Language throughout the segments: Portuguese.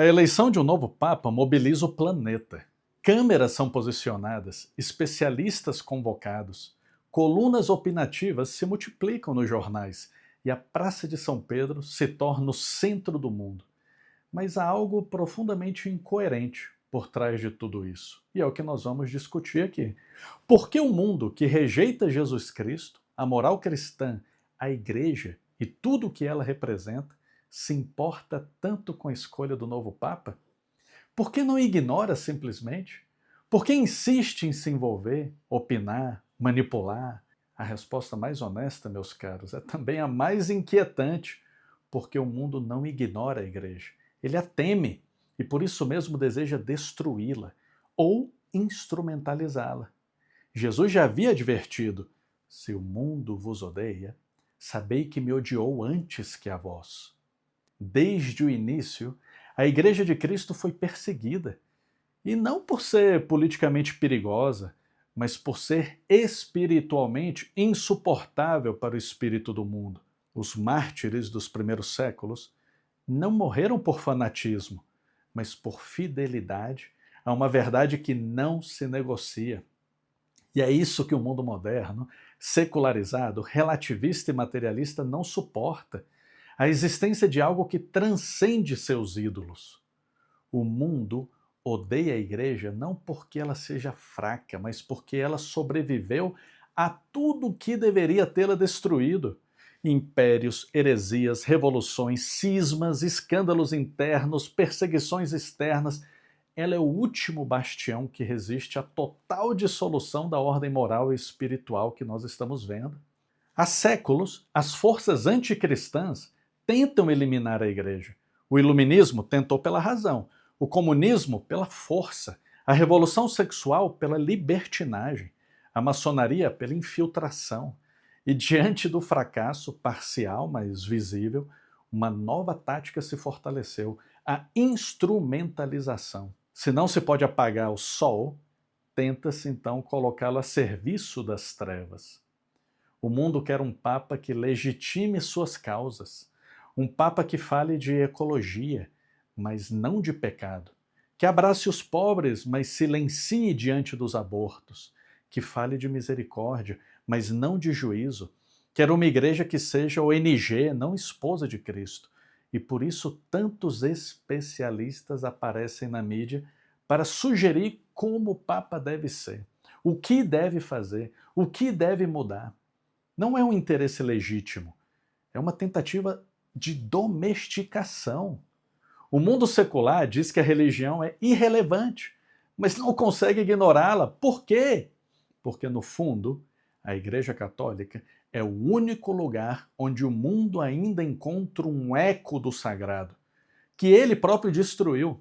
A eleição de um novo Papa mobiliza o planeta. Câmeras são posicionadas, especialistas convocados, colunas opinativas se multiplicam nos jornais e a Praça de São Pedro se torna o centro do mundo. Mas há algo profundamente incoerente por trás de tudo isso. E é o que nós vamos discutir aqui. Por que o mundo que rejeita Jesus Cristo, a moral cristã, a igreja e tudo o que ela representa, se importa tanto com a escolha do novo Papa? Por que não ignora simplesmente? Por que insiste em se envolver, opinar, manipular? A resposta mais honesta, meus caros, é também a mais inquietante, porque o mundo não ignora a igreja. Ele a teme e por isso mesmo deseja destruí-la ou instrumentalizá-la. Jesus já havia advertido: se o mundo vos odeia, sabei que me odiou antes que a vós. Desde o início, a Igreja de Cristo foi perseguida, e não por ser politicamente perigosa, mas por ser espiritualmente insuportável para o espírito do mundo. Os mártires dos primeiros séculos não morreram por fanatismo, mas por fidelidade a uma verdade que não se negocia. E é isso que o mundo moderno, secularizado, relativista e materialista não suporta: a existência de algo que transcende seus ídolos. O mundo odeia a igreja não porque ela seja fraca, mas porque ela sobreviveu a tudo que deveria tê-la destruído. Impérios, heresias, revoluções, cismas, escândalos internos, perseguições externas. Ela é o último bastião que resiste à total dissolução da ordem moral e espiritual que nós estamos vendo. Há séculos, as forças anticristãs tentam eliminar a igreja. O iluminismo tentou pela razão, o comunismo pela força, a revolução sexual pela libertinagem, a maçonaria pela infiltração. E diante do fracasso parcial, mas visível, uma nova tática se fortaleceu: a instrumentalização. Se não se pode apagar o sol, tenta-se então colocá-lo a serviço das trevas. O mundo quer um Papa que legitime suas causas, um Papa que fale de ecologia, mas não de pecado, que abrace os pobres, mas silencie diante dos abortos, que fale de misericórdia, mas não de juízo. Quer uma igreja que seja ONG, não esposa de Cristo. E por isso tantos especialistas aparecem na mídia para sugerir como o Papa deve ser, o que deve fazer, o que deve mudar. Não é um interesse legítimo, é uma tentativa de domesticação. O mundo secular diz que a religião é irrelevante, mas não consegue ignorá-la. Por quê? Porque, no fundo, a Igreja Católica é o único lugar onde o mundo ainda encontra um eco do sagrado, que ele próprio destruiu.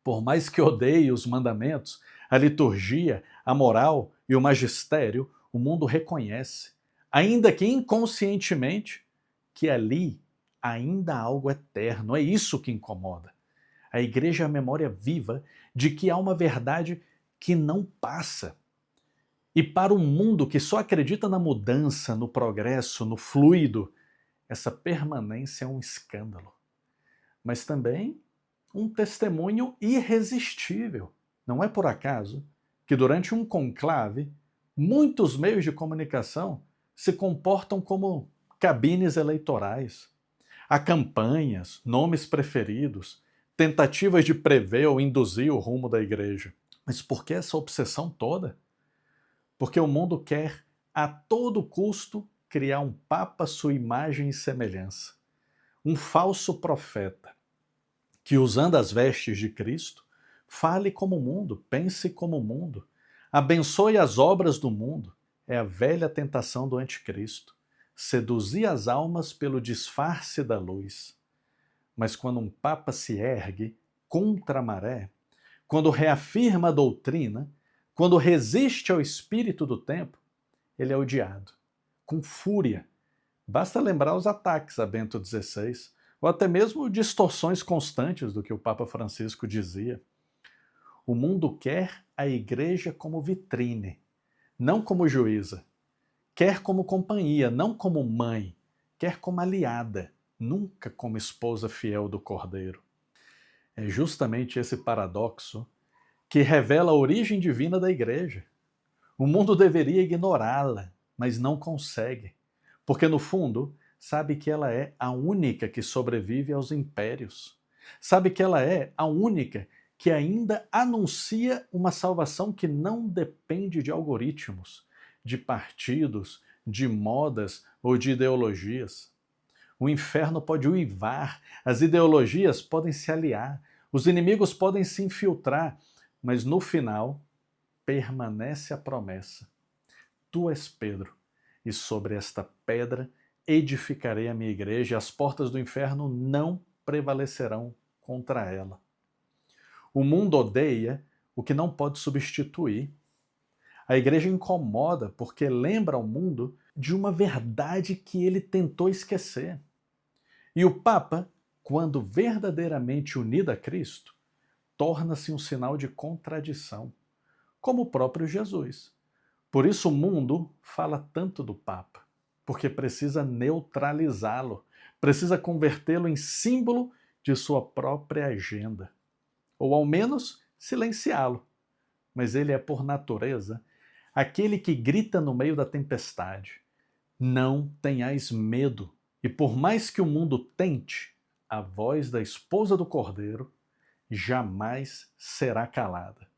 Por mais que odeie os mandamentos, a liturgia, a moral e o magistério, o mundo reconhece, ainda que inconscientemente, que ali ainda há algo eterno. É isso que incomoda. A igreja é a memória viva de que há uma verdade que não passa. E para um mundo que só acredita na mudança, no progresso, no fluido, essa permanência é um escândalo. Mas também um testemunho irresistível. Não é por acaso que durante um conclave, muitos meios de comunicação se comportam como cabines eleitorais. Há campanhas, nomes preferidos, tentativas de prever ou induzir o rumo da igreja. Mas por que essa obsessão toda? Porque o mundo quer, a todo custo, criar um Papa à sua imagem e semelhança. Um falso profeta, que, usando as vestes de Cristo, fale como o mundo, pense como o mundo, abençoe as obras do mundo. É a velha tentação do anticristo: seduzir as almas pelo disfarce da luz. Mas quando um Papa se ergue contra a maré, quando reafirma a doutrina, quando resiste ao espírito do tempo, ele é odiado, com fúria. Basta lembrar os ataques a Bento XVI, ou até mesmo distorções constantes do que o Papa Francisco dizia. O mundo quer a igreja como vitrine, não como juíza. Quer como companhia, não como mãe. Quer como aliada, nunca como esposa fiel do Cordeiro. É justamente esse paradoxo que revela a origem divina da igreja. O mundo deveria ignorá-la, mas não consegue, porque no fundo sabe que ela é a única que sobrevive aos impérios. Sabe que ela é a única que ainda anuncia uma salvação que não depende de algoritmos, de partidos, de modas ou de ideologias. O inferno pode uivar, as ideologias podem se aliar, os inimigos podem se infiltrar, mas no final permanece a promessa: Tu és Pedro, e sobre esta pedra edificarei a minha igreja, e as portas do inferno não prevalecerão contra ela. O mundo odeia o que não pode substituir. A igreja incomoda porque lembra ao mundo de uma verdade que ele tentou esquecer. E o Papa, quando verdadeiramente unido a Cristo, torna-se um sinal de contradição, como o próprio Jesus. Por isso o mundo fala tanto do Papa, porque precisa neutralizá-lo, precisa convertê-lo em símbolo de sua própria agenda, ou ao menos silenciá-lo. Mas ele é, por natureza, aquele que grita no meio da tempestade: Não tenhais medo. E por mais que o mundo tente, a voz da esposa do Cordeiro jamais será calada.